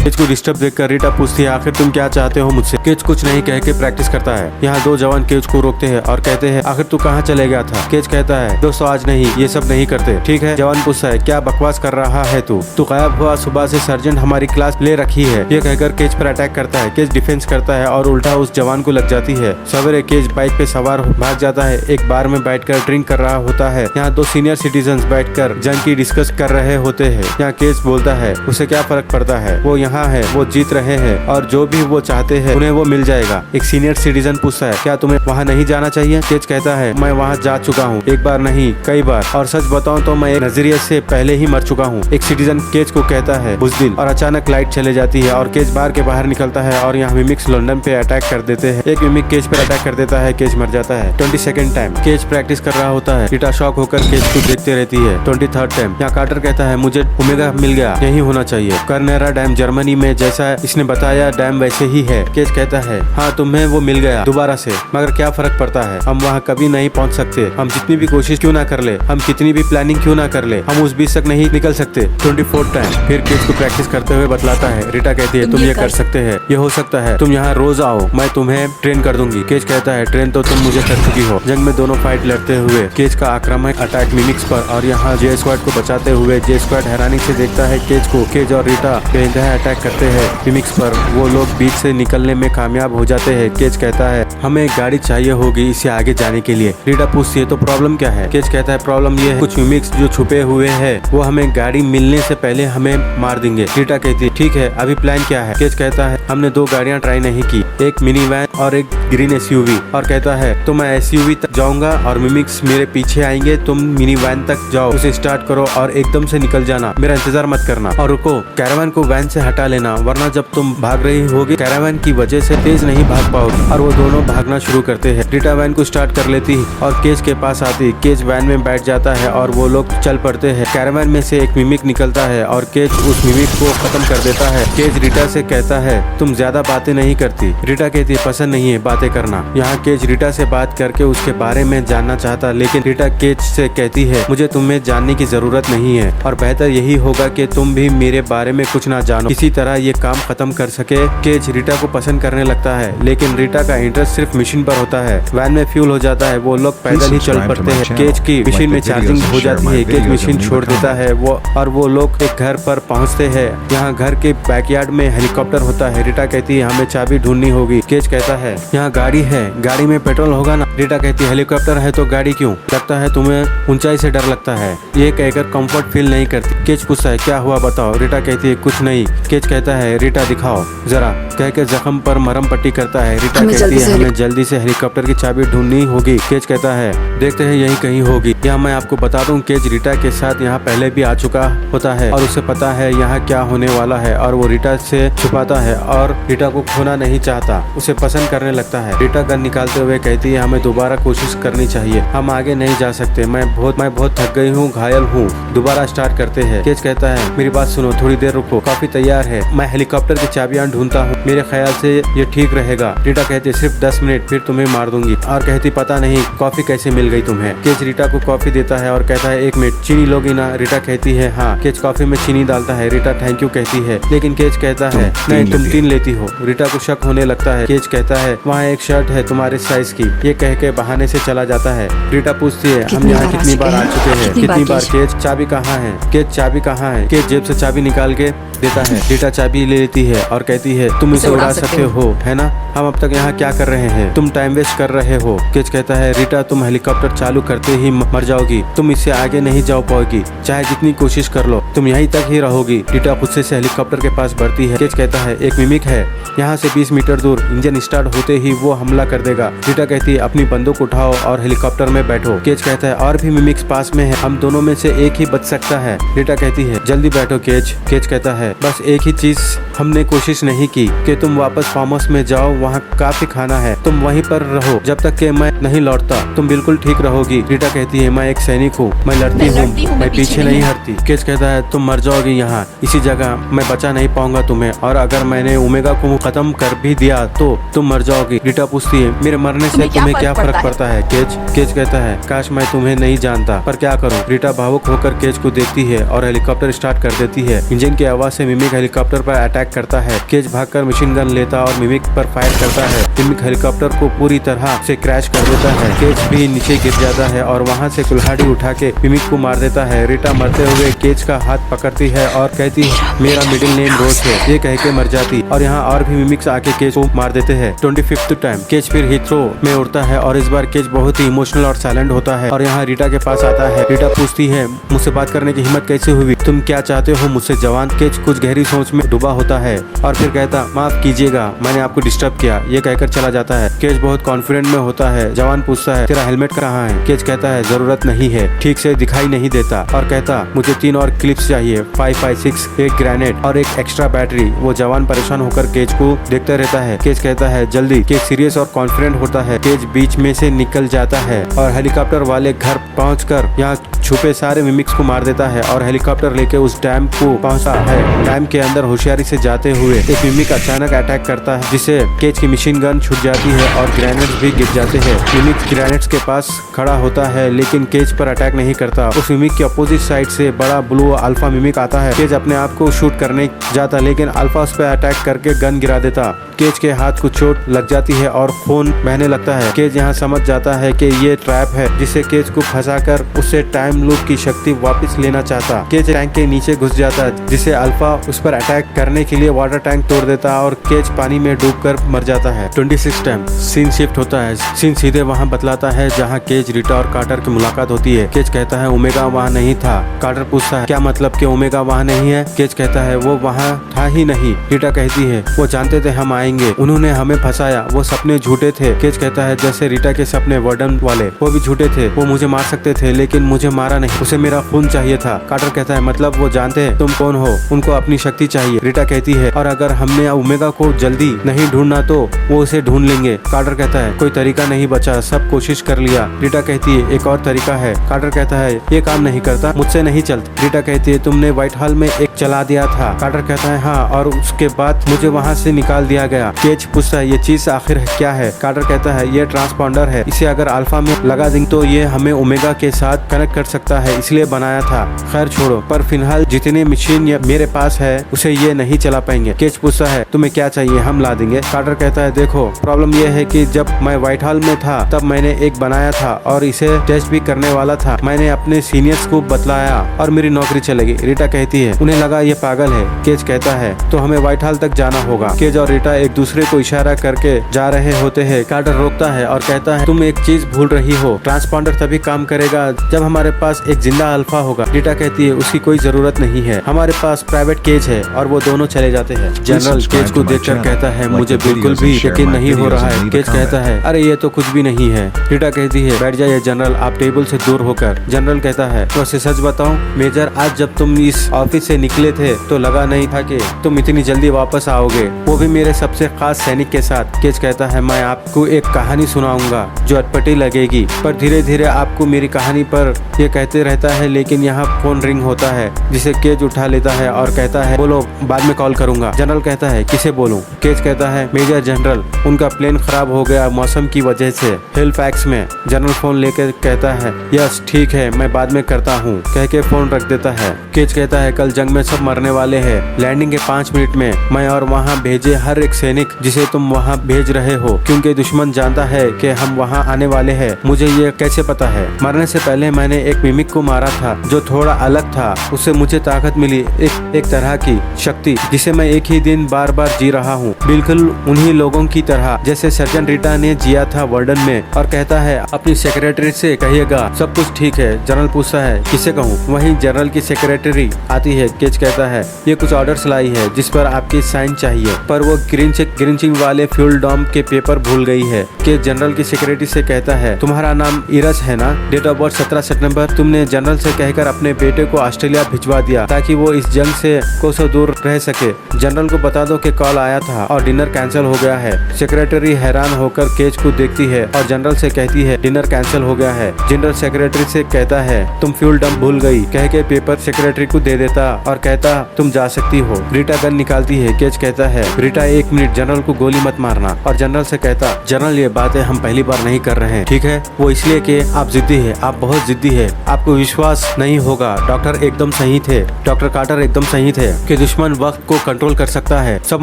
[SPEAKER 1] केज को डिस्टर्ब देखकर रीटा पूछती है आखिर तुम क्या चाहते हो मुझसे? केज कुछ नहीं कह के प्रैक्टिस करता है। यहाँ 2 जवान केज को रोकते हैं और कहते हैं आखिर तू कहाँ चले गया था? केज कहता है दोस्तों आज नहीं, ये सब नहीं करते, ठीक है? जवान पूछता है क्या बकवास कर रहा है तू गायब हुआ, सुबह से सर्जेंट हमारी क्लास ले रखी है। ये कहकर केज पर अटैक करता है। केज डिफेंस करता है और उल्टा उस जवान को लग जाती है। सवेरे केज बाइक पे सवार भाग जाता है। एक बार में बैठकर ड्रिंक कर रहा होता है। यहाँ 2 सीनियर सिटीजन बैठकर जंग की डिस्कस कर रहे होते हैं। यहाँ केज बोलता है उसे क्या फर्क पड़ता है, वो यहाँ है, वो जीत रहे हैं और जो भी वो चाहते हैं उन्हें वो मिल जाएगा। एक सीनियर सिटीजन पूछता है क्या तुम्हें वहाँ नहीं जाना चाहिए? केज कहता है मैं वहाँ जा चुका हूँ, एक बार नहीं कई बार, और सच बताऊँ तो मैं एक नजरिए से पहले ही मर चुका हूँ। एक सिटीजन केज को कहता है बुज़दिल, और अचानक लाइट चले जाती है और केज बार के बाहर निकलता है और यहाँ मिमिक्स लंदन पे अटैक कर देते हैं। एक मिमिक केज पर अटैक कर देता है, केज मर जाता है। 22nd टाइम केज प्रैक्टिस कर रहा होता है। रीटा शॉक होकर केज को देखते रहती है। 23rd टाइम यहाँ कार्टर कहता है मुझे ओमेगा मिल गया, यही होना चाहिए। कर्नेरा डैम जर्मनी में जैसा इसने बताया डैम वैसे ही है। केज कहता है हाँ तुम्हें वो मिल गया दोबारा से, मगर क्या फर्क पड़ता है, हम वहाँ कभी नहीं पहुँच सकते, हम जितनी भी कोशिश क्यों ना कर ले, हम कितनी भी प्लानिंग क्यों ना कर ले, हम उस बीच तक नहीं निकल सकते। 24th टाइम फिर केज को प्रैक्टिस करते हुए बतलाता है। रीटा कहती है तुम ये कर सकते हैं, ये हो सकता है, तुम यहाँ रोज आओ, मैं तुम्हें ट्रेन कर दूंगी। केज कहता है ट्रेन तो तुम मुझे कर चुकी हो। जंग में दोनों फाइट लड़ते हुए केज का आक्रामक अटैक मिमिक्स पर, और यहाँ जे स्क्वाड को बचाते हुए जे स्क्वाड हैरानी से देखता है केज को। केज और रीटा बेइंतहा अटैक करते हैं मिमिक्स पर, वो लोग बीच से निकलने में कामयाब हो जाते हैं। केज कहता है हमें एक गाड़ी चाहिए होगी इसे आगे जाने के लिए। रीटा पूछती है तो प्रॉब्लम क्या है? केज कहता है प्रॉब्लम ये है कुछ मिमिक्स जो छुपे हुए हैं वो हमें गाड़ी मिलने से पहले हमें मार देंगे। रीटा कहती है ठीक है, अभी प्लान क्या है? केज कहता है हमने 2 गाड़ियाँ ट्राई नहीं की, एक मिनी वैन और एक ग्रीन SUV, और कहता है तो मैं SUV तक जाऊंगा और मिमिक्स मेरे पीछे आएंगे, तुम मिनी वैन तक जाओ, उसे स्टार्ट करो और एकदम से निकल जाना, मेरा इंतजार मत करना, और रुको कैरावान को वैन से हटा हटा लेना, वरना जब तुम भाग रही होगी कैरावैन की वजह से तेज नहीं भाग पाओगी। और वो दोनों भागना शुरू करते हैं। रीटा वैन को स्टार्ट कर लेती है और केज के पास आती। केज वैन में बैठ जाता है और वो लोग चल पड़ते हैं। कैरावैन में से एक मिमिक निकलता है और केज उस मिमिक को खत्म कर देता है। केज रीटा से कहता है तुम ज्यादा बातें नहीं करती। रीटा कहती है पसंद नहीं है बातें करना। यहाँ केज रीटा से बात करके उसके बारे में जानना चाहता, लेकिन रीटा केज से कहती है मुझे तुम्हें जानने की जरूरत नहीं है और बेहतर यही होगा कि तुम भी मेरे बारे में कुछ ना जानो, किसी तरह ये काम खत्म कर सके। केज रीटा को पसंद करने लगता है, लेकिन रीटा का इंटरेस्ट सिर्फ मिशन पर होता है। वैन में फ्यूल हो जाता है, वो लोग पैदल ही चल पड़ते हैं। केज की मशीन में चार्जिंग हो जाती है। केज मशीन छोड़ देता है वो लोग एक घर पर पहुंचते हैं। यहाँ घर के बैकयार्ड में हेलीकॉप्टर होता है। रीटा कहती है हमें चाबी ढूंढनी होगी। केज कहता है यहाँ गाड़ी है, गाड़ी में पेट्रोल होगा ना। रीटा कहती है हेलीकॉप्टर है तो गाड़ी क्यों, लगता है तुम्हें ऊंचाई से डर लगता है। ये कहकर कंफर्ट फील नहीं करती। केज पूछता है क्या हुआ बताओ। रीटा कहती है कुछ नहीं। केज कहता है रीटा दिखाओ जरा, कहकर जख्म पर मरहम पट्टी करता है। रीटा कहती है हमें जल्दी से हेलीकॉप्टर की चाबी ढूंढनी होगी। केज कहता है देखते हैं यहीं कहीं होगी। यहाँ मैं आपको बता दूं केज रीटा के साथ यहाँ पहले भी आ चुका होता है और उसे पता है यहाँ क्या होने वाला है और वो रीटा से छुपाता है और रीटा को खोना नहीं चाहता, उसे पसंद करने लगता है। रीटा गन निकालते हुए कहती है हमें दोबारा कोशिश करनी चाहिए, हम आगे नहीं जा सकते, मैं बहुत थक गई हूँ, घायल हूँ, दोबारा स्टार्ट करते हैं। केज कहता है मेरी बात सुनो, थोड़ी देर रुको, काफी तैयार है, मैं हेलीकॉप्टर की चाबियां ढूंढता हूँ, मेरे ख्याल से ये ठीक रहेगा। रीटा कहती सिर्फ 10 मिनट फिर तुम्हें मार दूंगी और कहती पता नहीं कॉफी कैसे मिल गई तुम्हें। केज रीटा को कॉफी देता है और कहता है 1 मिनट, चीनी लोगी ना। रीटा कहती है हाँ। केज कॉफी में चीनी डालता है। रीटा थैंक यू कहती है, लेकिन केज कहता है नहीं तुम 3 लेती हो। रीटा को शक होने लगता है। केज कहता है वहाँ एक शर्ट है तुम्हारे साइज की, ये कह के बहाने से चला जाता है। रीटा पूछती है हम यहाँ कितनी बार आ चुके हैं, कितनी बार। केज चाबी कहाँ है, केज चाबी कहाँ है। केज जेब से चाबी निकाल के देता है। रीटा चाबी ले लेती है और कहती है तुम इसे उड़ा सकते हो है ना, हम अब तक यहाँ क्या कर रहे हैं, तुम टाइम वेस्ट कर रहे हो। केज कहता है रीटा तुम हेलीकॉप्टर चालू करते ही मर जाओगी, तुम इससे आगे नहीं जा पाओगी, चाहे जितनी कोशिश कर लो तुम यहीं तक ही रहोगी। रीटा गुस्से से हेलीकॉप्टर के पास बढ़ती है। केज कहता है एक मिमिक है यहाँ से 20 मीटर दूर, इंजन स्टार्ट होते ही वो हमला कर देगा। रीटा कहती है अपनी बंदूक उठाओ और हेलीकॉप्टर में बैठो। केज कहता है और भी मिमिक्स पास में है, हम दोनों में से एक ही बच सकता है। रीटा कहती है जल्दी बैठो केज। केज कहता है बस एक ही चीज हमने कोशिश नहीं की कि तुम वापस फार्म हाउस में जाओ, वहाँ काफी खाना है, तुम वहीं पर रहो जब तक कि मैं नहीं लौटता, तुम बिल्कुल ठीक रहोगी। रीटा कहती है मैं एक सैनिक हूँ, मैं लड़ती हूँ, मैं पीछे नहीं हटती। केज कहता है तुम मर जाओगी यहाँ इसी जगह, मैं बचा नहीं पाऊंगा तुम्हें, और अगर मैंने ओमेगा को खत्म कर भी दिया तो तुम मर जाओगी। रीटा पूछती है मेरे मरने से तुम्हें क्या फर्क पड़ता है। केज कहता है काश मैं तुम्हें नहीं जानता, पर क्या करूँ। रीटा भावुक होकर केज को देखती है और हेलीकॉप्टर स्टार्ट कर देती है। इंजन की आवाज से मिमिक हेलीकॉप्टर पर अटैक करता है। केज भागकर मशीन गन लेता और मिमिक पर फायर करता है। मिमिक हेलीकॉप्टर को पूरी तरह से क्रैश कर देता है। केज भी नीचे गिर जाता है और वहाँ से कुल्हाड़ी उठा के मिमिक को मार देता है। रीटा मरते हुए केज का हाथ पकड़ती है और कहती है मेरा मिडिल नेम रोज है, ये कह के मर जाती। और यहाँ और भी मिमिक्स आके केज को मार देते हैं। 25th टाइम केज फिर हीथ्रो में उड़ता है और इस बार केज बहुत ही इमोशनल और साइलेंट होता है और यहाँ रीटा के पास आता है। रीटा पूछती है मुझसे बात करने की हिम्मत कैसे हुई, तुम क्या चाहते हो मुझसे जवान। केज कुछ गहरी सोच में डूबा होता है और फिर कहता माफ कीजिएगा मैंने आपको डिस्टर्ब किया, ये कहकर चला जाता है। केज बहुत कॉन्फिडेंट में होता है। जवान पूछता है तेरा हेलमेट कहाँ है। केज कहता है जरूरत नहीं है, ठीक से दिखाई नहीं देता, और कहता मुझे 3 और क्लिप्स चाहिए, 5.56, एक ग्रेनेड और एक एक्स्ट्रा बैटरी। वो जवान परेशान होकर केज को देखता रहता है। केज कहता है जल्दी। केज सीरियस और कॉन्फिडेंट होता है। केज बीच में से निकल जाता है और हेलीकॉप्टर वाले घर पहुंचकर यहाँ छुपे सारे मिमिक्स को मार देता है और हेलीकॉप्टर लेके उस डैम को पहुंचता है। डैम के अंदर होशियारी से जाते हुए एक मिमिक अचानक अटैक करता है जिससे केज की मशीन गन छूट जाती है और ग्रेनेड्स भी गिर जाते हैं। मिमिक ग्रेनेड्स के पास खड़ा होता है लेकिन केज पर अटैक नहीं करता। उस मिमिक के अपोजिट साइड से बड़ा ब्लू अल्फा मिमिक आता है। केज अपने आप को शूट करने जाता लेकिन अल्फा उस पर अटैक करके गन गिरा देता। केज के हाथ को चोट लग जाती है और खून बहने लगता है। केज यहाँ समझ जाता है कि ये ट्रैप है जिससे केज को फंसाकर उससे टाइम लूप की शक्ति वापस लेना चाहता। केज टैंक के नीचे घुस जाता जिससे अल्फा उस पर अटैक करने के लिए वाटर टैंक तोड़ देता और केज पानी में डूबकर मर जाता है। 26 टाइम सीन शिफ्ट होता है। सीन सीधे वहाँ बतलाता है जहाँ केज, रीटा और कार्टर की मुलाकात होती है। केज कहता है ओमेगा वहाँ नहीं था। कार्टर पूछता है क्या मतलब कि ओमेगा वहाँ नहीं है। केज कहता है वो वहाँ था ही नहीं। रीटा कहती है वो जानते थे हम आएंगे पाएंगे, उन्होंने हमें फंसाया, वो सपने झूठे थे। केज कहता है जैसे रीटा के सपने वार्डन वाले, वो भी झूठे थे, वो मुझे मार सकते थे लेकिन मुझे मारा नहीं, उसे मेरा खून चाहिए था। कार्टर कहता है मतलब वो जानते हैं तुम कौन हो, उनको अपनी शक्ति चाहिए। रीटा कहती है और अगर हमने ओमेगा को जल्दी नहीं ढूंढना तो वो उसे ढूंढ लेंगे। कार्टर कहता है कोई तरीका नहीं बचा, सब कोशिश कर लिया। रीटा कहती है एक और तरीका है। कार्टर कहता है ये काम नहीं करता, मुझसे नहीं चलता। रीटा कहती है तुमने व्हाइट हॉल में एक चला दिया था। कार्टर कहता है हाँ, और उसके बाद मुझे वहाँ से निकाल दिया गया। केज पूछता है ये चीज आखिर क्या है। कार्टर कहता है ये ट्रांसपॉन्डर है, इसे अगर अल्फा में लगा देंगे तो ये हमें ओमेगा के साथ कनेक्ट कर सकता है, इसलिए बनाया था। खैर छोड़ो, पर फिलहाल जितनी मशीन मेरे पास है उसे ये नहीं चला पाएंगे। केज पूछता है तुम्हें क्या चाहिए, हम ला देंगे। कार्टर कहता है देखो प्रॉब्लम ये है कि जब मैं व्हाइट हॉल में था तब मैंने एक बनाया था और इसे टेस्ट भी करने वाला था। मैंने अपने सीनियर्स को बतलाया और मेरी नौकरी चली गई। रीटा कहती है उन्हें लगा ये पागल है। केज कहता है तो हमें व्हाइट हॉल तक जाना होगा। केज और रीटा एक दूसरे को इशारा करके जा रहे होते हैं। कार्टर रोकता है और कहता है तुम एक चीज भूल रही हो, ट्रांसपॉन्डर तभी काम करेगा जब हमारे पास एक जिंदा अल्फा होगा। रीटा कहती है उसकी कोई जरूरत नहीं है, हमारे पास प्राइवेट केज है, और वो दोनों चले जाते हैं। जनरल केज को देखकर कहता है मुझे बिल्कुल भी यकीन नहीं हो रहा है। केज कहता है अरे ये तो कुछ भी नहीं है। रीटा कहती है बैठ जाइए जनरल, आप टेबल से दूर होकर। जनरल कहता है तो सच बताऊं मेजर, आज जब तुम इस ऑफिस से निकले थे तो लगा नहीं था कि तुम इतनी जल्दी वापस आओगे, वो भी मेरे सबसे खास सैनिक के साथ। केज कहता है मैं आपको एक कहानी सुनाऊंगा जो अटपटी लगेगी, पर धीरे धीरे आपको मेरी कहानी पर ये कहते रहता है। लेकिन यहाँ फोन रिंग होता है जिसे केज उठा लेता है और कहता है बोलो, बाद में कॉल करूंगा। जनरल कहता है किसे बोलूं? केज कहता है मेजर जनरल, उनका प्लेन खराब हो गया मौसम की वजह से हिलफैक्स में। जनरल फोन लेकर कहता है यस ठीक है, मैं बाद में करता हूँ, कह के फोन रख देता है। केज कहता है कल जंग में सब मरने वाले हैं, लैंडिंग के 5 मिनट में मैं और वहाँ भेजे हर एक सैनिक जिसे तुम वहाँ भेज रहे हो, क्योंकि दुश्मन जानता है कि हम वहाँ आने वाले हैं। मुझे ये कैसे पता है? मरने से पहले मैंने एक मिमिक को मारा था जो थोड़ा अलग था, उससे मुझे ताकत मिली, एक तरह की शक्ति जिसे मैं एक ही दिन बार बार जी रहा हूँ, बिल्कुल उन्हीं लोगों की तरह जैसे सर्जन रीटा ने जिया था वार्डन में। और कहता है अपनी सेक्रेटरी से कहिएगा सब कुछ ठीक है। जनरल पूछता है किसे कहूँ? वहीं जनरल की सेक्रेटरी आती है। केज कहता है ये कुछ ऑर्डर्स लाई है जिस पर आपकी साइन चाहिए, पर वो ग्रीनचिंग वाले फ्यूल डॉम के पेपर भूल गई है। केज जनरल की सेक्रेटरी से कहता है तुम्हारा नाम इरस है ना, डेट ऑफ बर्थ 17 सितंबर। तुमने जनरल से कहकर अपने बेटे को ऑस्ट्रेलिया भिजवा दिया ताकि वो इस जंग से कोसों दूर रह सके। जनरल को बता दो कि कॉल आया था और डिनर कैंसिल हो गया है। सेक्रेटरी हैरान होकर केज को देखती है और जनरल से कहती है डिनर कैंसिल हो गया है। जनरल सेक्रेटरी से कहता है तुम फ्यूल डंप भूल गई, कह के पेपर सेक्रेटरी को दे देता और कहता तुम जा सकती हो। रीटा गन निकालती है। केज कहता है रीटा 1 मिनट, जनरल को गोली मत मारना। और जनरल से कहता जनरल ये बातें हम पहली बार नहीं कर रहे हैं, ठीक है? वो इसलिए कि आप जिद्दी है, आप बहुत जिद्दी है, आपको विश्वास नहीं होगा। डॉक्टर एकदम सही थे, डॉक्टर कार्टर एकदम सही थे कि दुश्मन वक्त को कंट्रोल कर सकता है, सब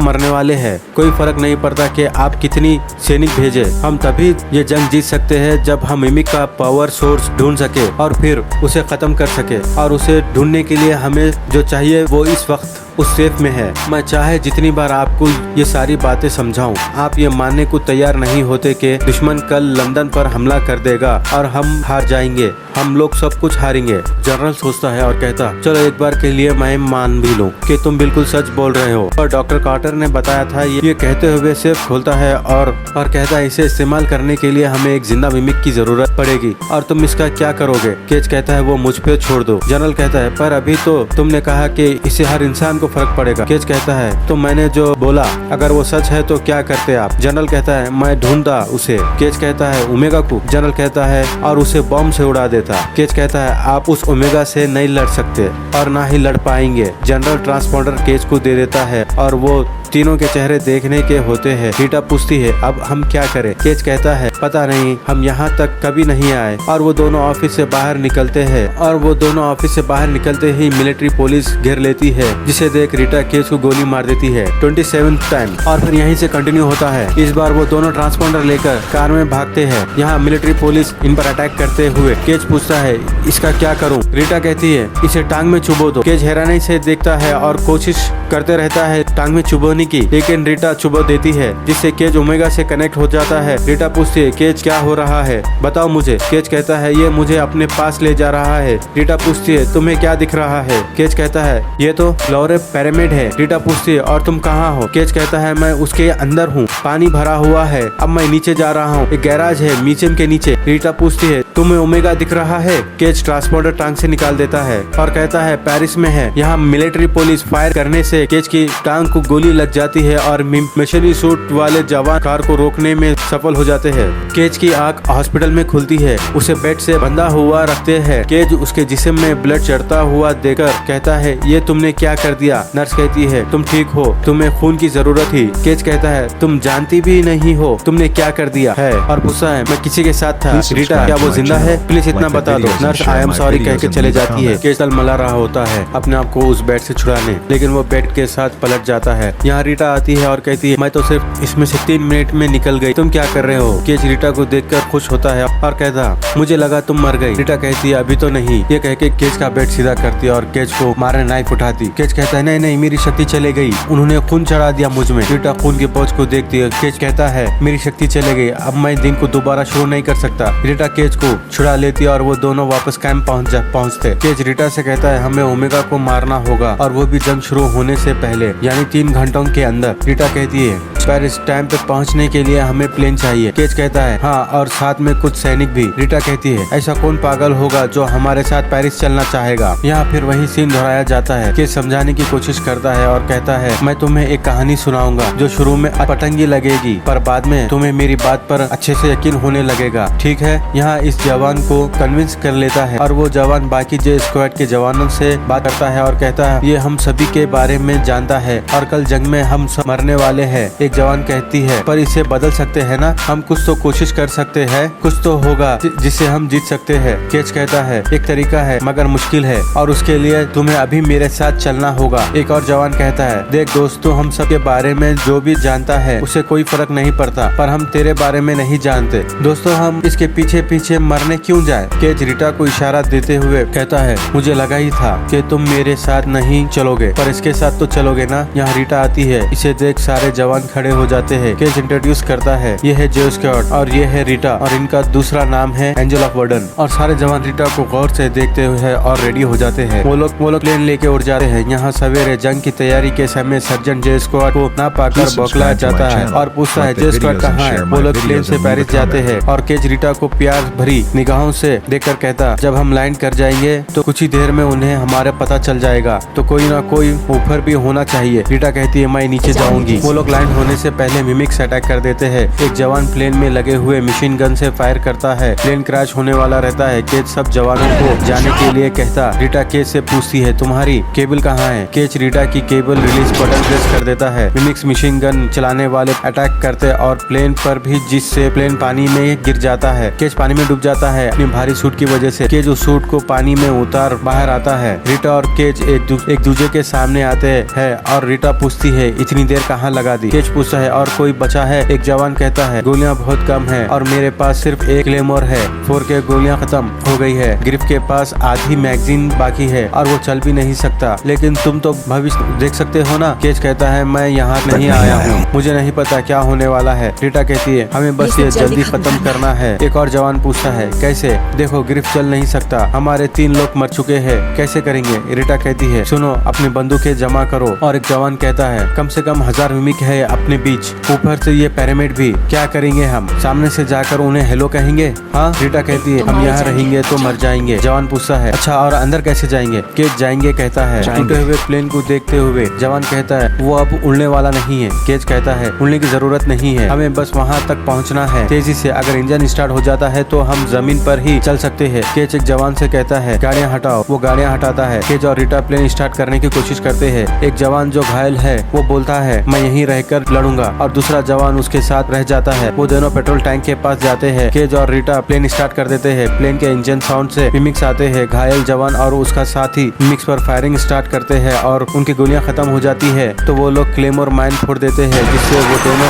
[SPEAKER 1] मरने वाले हैं, कोई फर्क नहीं पड़ता कि आप कितनी सैनिक भेजे, हम तभी ये जंग जीत सकते हैं जब हम मिमिक का पावर सोर्स ढूंढ सके और फिर उसे खत्म कर सके। और उसे ढूंढने के लिए हमें जो चाहिए वो इस वक्त उस सेफ में है। मैं चाहे जितनी बार आपको ये सारी बातें समझाऊं, आप ये मानने को तैयार नहीं होते कि दुश्मन कल लंदन पर हमला कर देगा और हम हार जाएंगे, हम लोग सब कुछ हारेंगे। जनरल सोचता है और कहता चलो एक बार के लिए मैं मान भी लूं कि तुम बिल्कुल सच बोल रहे हो। और डॉक्टर कार्टर ने बताया था ये कहते हुए सेफ खोलता है और कहता है इसे इस्तेमाल करने के लिए हमें एक जिंदा मिमिक की जरूरत पड़ेगी और तुम इसका क्या करोगे? केज कहता है वो मुझ पे छोड़ दो। जनरल कहता है पर अभी तो तुमने कहा कि इसे हर इंसान को फर्क पड़ेगा। केज कहता है तो मैंने जो बोला अगर वो सच है तो क्या करते आप? जनरल कहता है मैं ढूंढता उसे। केज कहता है ओमेगा को। जनरल कहता है और उसे बॉम्ब से उड़ा देता। केज कहता है आप उस ओमेगा से नहीं लड़ सकते और ना ही लड़ पाएंगे। जनरल ट्रांसपोर्टर केज को दे देता है और वो तीनों के चेहरे देखने के होते हैं। रीटा पूछती है अब हम क्या करें? केज कहता है पता नहीं, हम यहाँ तक कभी नहीं आए। और वो दोनों ऑफिस से बाहर निकलते ही मिलिट्री पुलिस घेर लेती है, जिसे देख रीटा केज को गोली मार देती है 27th टाइम। और फिर यहीं से कंटिन्यू होता है। इस बार वो दोनों ट्रांसपोंडर लेकर कार में भागते हैं। यहाँ मिलिट्री पुलिस इन पर अटैक करते हुए। केज पूछता है इसका क्या करूँ? रीटा कहती है इसे टांग में चुभो दो। केज हैरानी से देखता है और कोशिश करते रहता है टांग में चुभोने की, लेकिन रीटा चुभो देती है जिससे केज ओमेगा से कनेक्ट हो जाता है। रीटा पूछती है केज क्या हो रहा है, बताओ मुझे। केज कहता है ये मुझे अपने पास ले जा रहा है। रीटा पूछती है तुम्हें क्या दिख रहा है। केज कहता है ये तो लॉरे पिरामिड है। रीटा पूछती है और तुम कहाँ हो। केज कहता है मैं उसके अंदर हूँ, पानी भरा हुआ है, अब मैं नीचे जा रहा हूँ, एक गैराज है म्यूजियम के नीचे। रीटा पूछती है तुम्हें ओमेगा दिख रहा है। केज ट्रांसपोर्टर टांग से निकाल देता है और कहता है पेरिस में है, यहाँ मिलिट्री पुलिस फायर करने से केज की टांग को गोली लग जाती है और मिशनरी सूट वाले जवान कार को रोकने में सफल हो जाते हैं। केज की आंख हॉस्पिटल में खुलती है, उसे बेड से बंधा हुआ रखते हैं। केज उसके जिस्म में ब्लड चढ़ता हुआ देखकर कहता है ये तुमने क्या कर दिया। नर्स कहती है तुम ठीक हो, तुम्हें खून की जरूरत थी। केज कहता है तुम जानती भी नहीं हो तुमने क्या कर दिया है, और गुस्सा है मैं किसी के साथ था। रीटा क्या वो जिंदा है, प्लीज इतना बता दो। नर्स आई एम सॉरी कह के चले जाती है। केज मला रहा होता है अपने आप को उस बेड से छुड़ाने, लेकिन वो बेड के साथ पलट जाता है। यहाँ रीटा आती है और कहती है मैं तो सिर्फ इसमें से 3 मिनट में निकल गई, तुम क्या कर रहे हो। केज रीटा को देखकर खुश होता है और कहता मुझे लगा तुम मर गई। रीटा कहती है अभी तो नहीं। ये कह के केज का बेड सीधा करती है और केज को मारने नाइफ उठाती। केज कहता है नहीं नहीं मेरी शक्ति चले गई, उन्होंने खून चढ़ा दिया मुझ में। रीटा खून के बोझ को देखती है। केज कहता है मेरी शक्ति चले गई, अब मैं दिन को दोबारा शुरू नहीं कर सकता। रीटा केज को छुड़ा लेती है और वो दोनों वापस कैंप पहुंचते। केज रीटा से कहता है हमें ओमेगा को मारना होगा, और वो भी जंग शुरू होने से पहले, यानी 3 घंटों के अंदर। रीटा कहती है पेरिस टाइम पे पहुंचने के लिए हमें प्लेन चाहिए। केज कहता है हाँ, और साथ में कुछ सैनिक भी। रीटा कहती है ऐसा कौन पागल होगा जो हमारे साथ पेरिस चलना चाहेगा। यहाँ फिर वही सीन दोहराया जाता है। केज समझाने की कोशिश करता है और कहता है मैं तुम्हें एक कहानी सुनाऊंगा जो शुरू में पतंगी लगेगी, पर बाद में तुम्हें मेरी बात पर अच्छे से यकीन होने लगेगा, ठीक है। यहाँ इस जवान को कन्विंस कर लेता है और वो जवान बाकी जे स्क्वाड के जवानों से बात करता है और कहता है ये हम सभी के बारे में जानता है और कल जंग में हम सब मरने वाले हैं। एक जवान कहती है पर इसे बदल सकते हैं ना, हम कुछ तो कोशिश कर सकते हैं, कुछ तो होगा जिससे हम जीत सकते हैं। केज कहता है एक तरीका है मगर मुश्किल है और उसके लिए तुम्हें अभी मेरे साथ चलना होगा। एक और जवान कहता है देख दोस्तों, हम सब के बारे में जो भी जानता है उसे कोई फर्क नहीं पड़ता, पर हम तेरे बारे में नहीं जानते दोस्तों, हम इसके पीछे पीछे मरने क्यों जाए। केज रीटा को इशारा देते हुए कहता है मुझे लगा ही था कि तुम मेरे साथ नहीं चलोगे, पर इसके साथ तो चलोगे ना। यहाँ रीटा आती है, इसे देख सारे जवान खड़े हो जाते हैं। केज इंट्रोड्यूस करता है ये है जे स्क्वाड और ये है रीटा और इनका दूसरा नाम है एंजल ऑफ वर्डन। और सारे जवान रीटा को गौर से देखते हुए और रेडी हो जाते हैं। वो लोग प्लेन लेके उड़ जाते हैं। यहाँ सवेरे जंग की तैयारी के समय सर्जन जे स्क्वाड को ना पाकर बौखला जाता है और पूछता है जे स्क्वाड कहाँ है। वो लोग प्लेन से पेरिस जाते हैं और केज रीटा को प्यार भरी निगाहों से देखकर कहता जब हम लैंड कर जाएंगे तो कुछ ही देर में उन्हें हमारे पता चल जाएगा, तो कोई ना कोई ऊपर भी होना चाहिए। रीटा कहती है मैं नीचे जाऊंगी। वो लोग लैंड होने से पहले मिमिक्स अटैक कर देते हैं। एक जवान प्लेन में लगे हुए मशीन गन से फायर करता है। प्लेन क्रैश होने वाला रहता है। केज सब जवानों को जाने के लिए कहता। रीटा केज से पूछती है तुम्हारी केबल कहाँ है। केज रीटा की केबल रिलीज बटन प्रेस कर देता है। मिमिक्स मशीन गन चलाने वाले अटैक करते और प्लेन पर भी, जिससे प्लेन पानी में गिर जाता है। केज पानी में डूब जाता है अपनी भारी सूट की वजह से। केज उस सूट को पानी में उतार बाहर आता है। रीटा और केज एक दूसरे के सामने आते हैं और रीटा पूछती है इतनी देर कहाँ लगा दी। केज पूछता है और कोई बचा है। एक जवान कहता है गोलियां बहुत कम है और मेरे पास सिर्फ एक क्लेमोर है। 4K गोलियां खत्म हो गई है। ग्रिफ के पास आधी मैगजीन बाकी है और वो चल भी नहीं सकता, लेकिन तुम तो भविष्य देख सकते हो ना। केज कहता है मैं यहाँ नहीं आया हूँ, मुझे नहीं पता क्या होने वाला है। रीटा कहती है हमें बस ये जल्दी खत्म करना है। एक और जवान पूछता है कैसे। देखो ग्रिफ चल नहीं सकता, हमारे 3 लोग मर चुके हैं, कैसे करेंगे। रीटा कहती है सुनो अपनी बंदूकें जमा करो। और एक जवान कहता है कम से कम 1000 मिमिक है अपने बीच, ऊपर से ये पिरामिड भी, क्या करेंगे हम। सामने से जाकर उन्हें हेलो कहेंगे। हाँ रीटा कहती है हम यहाँ रहेंगे तो मर जाएंगे। जवान पूछता है अच्छा और अंदर कैसे जाएंगे। केज जाएंगे कहता है। टूटे हुए प्लेन को देखते हुए जवान कहता है वो अब उड़ने वाला नहीं है। केज कहता है उड़ने की जरूरत नहीं है, हमें बस वहाँ तक पहुँचना है तेजी से। अगर इंजन स्टार्ट हो जाता है तो हम जमीन पर ही चल सकते हैं। केज एक जवान से कहता है गाड़ियाँ हटाओ। वो गाड़ियाँ हटाता है। केज और रीटा प्लेन स्टार्ट करने की कोशिश करते हैं। एक जवान जो घायल है वो बोलता है मैं यहीं रहकर लड़ूंगा और दूसरा जवान उसके साथ रह जाता है। वो दोनों पेट्रोल टैंक के पास जाते हैं। केज और रीटा प्लेन स्टार्ट कर देते हैं। प्लेन के इंजन साउंड से मिमिक्स आते हैं। घायल जवान और उसका साथी मिमिक्स पर फायरिंग स्टार्ट करते हैं और उनकी गोलियां खत्म हो जाती है तो वो लोग क्लेमोर माइन फोड़ देते हैं, जिससे वो दोनों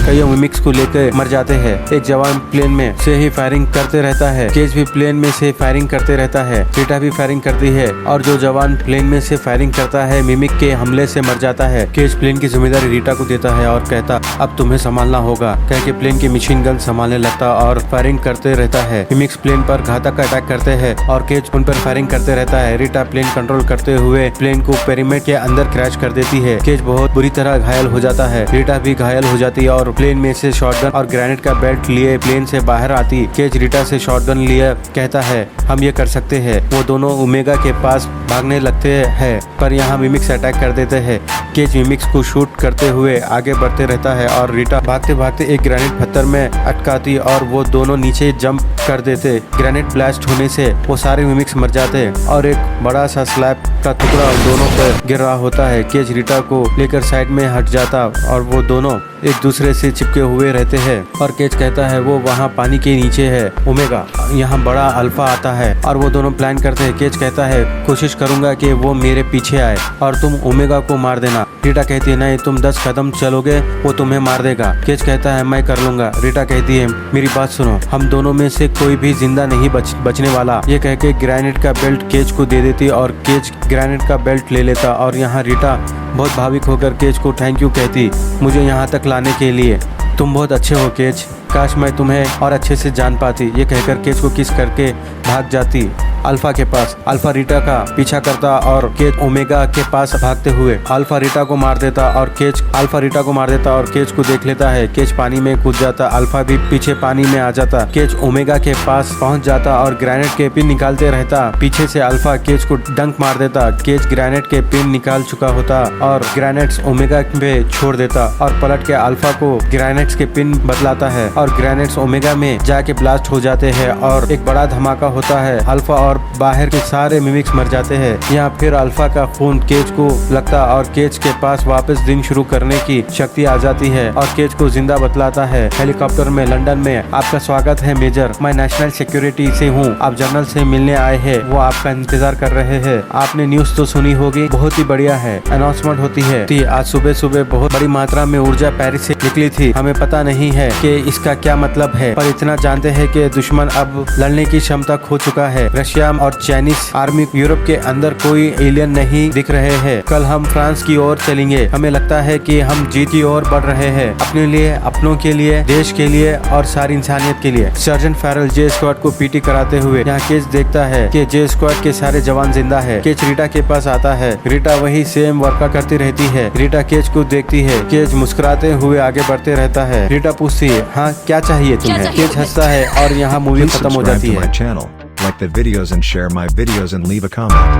[SPEAKER 1] कईयों मिमिक्स को लेकर मर जाते हैं। एक जवान प्लेन में से ही फायरिंग करते रहता है। केज भी प्लेन में से फायरिंग करते रहता है। रीटा भी फायरिंग करती है और जो जवान प्लेन में से फायरिंग करता है मिमिक के हमले से मर जाता है। केज प्लेन की जिम्मेदारी रीटा को देता है और कहता अब तुम्हें संभालना होगा, कह के प्लेन की मशीन गन संभालने लगता और फायरिंग करते रहता है। मिमिक्स प्लेन पर घातक अटैक करते हैं और केज उन पर फायरिंग करते रहता है। रीटा प्लेन कंट्रोल करते हुए प्लेन को पेरीमीटर के अंदर क्रैश कर देती है। केज बहुत बुरी तरह घायल हो जाता है। रीटा भी घायल हो जाती है और प्लेन में से शॉटगन और ग्रेनेड का बेल्ट लिए प्लेन से बाहर आती। केज रीटा से शॉटगन लिए कहता है हम ये कर सकते हैं। वो दोनों ओमेगा के पास भागने लगते हैं पर यहाँ मिमिक्स अटैक कर देते हैं। केज मिमिक्स को शूट करते हुए आगे बढ़ते रहता है और रीटा भागते भागते एक ग्रेनेड पत्थर में अटकाती और वो दोनों नीचे जंप कर देते। ग्रेनेड ब्लास्ट होने से वो सारे मिमिक्स मर जाते और एक बड़ा सा स्लैब का टुकड़ा उन दोनों पर गिर रहा होता है। केज रीटा को लेकर साइड में हट जाता और वो दोनों एक दूसरे से चिपके हुए रहते हैं और केज कहता है वो वहाँ पानी के नीचे है ओमेगा, यहाँ बड़ा अल्फा आता है और वो दोनों प्लान करते हैं। केज कहता है कोशिश करूंगा कि वो मेरे पीछे आए और तुम ओमेगा को मार देना। रीटा कहती है नहीं, तुम 10 कदम चलोगे वो तुम्हें मार देगा। केज कहता है मैं कर लूंगा। रीटा कहती है मेरी बात सुनो, हम दोनों में से कोई भी जिंदा नहीं बचने वाला। ये कह के ग्रेनेड का बेल्ट केज को दे देती और केज ग्रेनेड का बेल्ट ले लेता और यहाँ रीटा बहुत भावुक होकर केज को थैंक यू कहती मुझे यहाँ तक लाने के लिए। तुम बहुत अच्छे हो केज, काश मैं तुम्हें और अच्छे से जान पाती। ये कहकर केज को किस करके भाग जाती अल्फा के पास। अल्फा रीटा का पीछा करता और केज ओमेगा के पास भागते हुए अल्फा रीटा को मार देता और केज को देख लेता है। केज पानी में कूद जाता। अल्फा भी पीछे पानी में आ जाता। केज ओमेगा के पास पहुंच जाता और ग्रेनेड के पिन निकालते रहता। पीछे से अल्फा केज को डंक मार देता। केज ग्रेनेड के पिन निकाल चुका होता और ग्रेनेड्स ओमेगा पे छोड़ देता और पलट के अल्फा को ग्रेनेड्स के पिन बदलाता है और ग्रेनेड्स ओमेगा में जाके ब्लास्ट हो जाते हैं और एक बड़ा धमाका होता है। अल्फा और बाहर के सारे मिमिक्स मर जाते हैं। यहाँ फिर अल्फा का खून केज को लगता और केज के पास वापस दिन शुरू करने की शक्ति आ जाती है और केज को जिंदा बतलाता है। हेलीकॉप्टर में लंदन में आपका स्वागत है मेजर, मैं नेशनल सिक्योरिटी से हूँ, आप जनरल से मिलने आए हैं, वो आपका इंतजार कर रहे हैं। आपने न्यूज तो सुनी होगी, बहुत ही बढ़िया है। अनाउंसमेंट होती है आज सुबह सुबह बहुत बड़ी मात्रा में ऊर्जा पेरिस से निकली थी। हमें पता नहीं है कि इसका क्या मतलब है, पर इतना जानते हैं कि दुश्मन अब लड़ने की क्षमता खो चुका है। रशिया और चाइनीज आर्मी यूरोप के अंदर कोई एलियन नहीं दिख रहे हैं। कल हम फ्रांस की ओर चलेंगे। हमें लगता है कि हम जीत की ओर बढ़ रहे हैं, अपने लिए, अपनों के लिए, देश के लिए और सारी इंसानियत के लिए। सर्जन फेरल जे स्क्वाड को पीटी कराते हुए यहाँ केज देखता है कि जे स्क्वाड के सारे जवान जिंदा है। केज रीटा के पास आता है। रीटा वही सेम वर्कआउट करती रहती है। रीटा केज को देखती है। केज मुस्कुराते हुए आगे बढ़ते रहता है। रीटा पूछती है हाँ क्या चाहिए तुम्हें? केज हंसता है और यहाँ मूवी
[SPEAKER 3] Please
[SPEAKER 1] खत्म हो
[SPEAKER 3] subscribe
[SPEAKER 1] जाती
[SPEAKER 3] to
[SPEAKER 1] है।
[SPEAKER 3] my channel, like the videos and share my videos and leave a comment.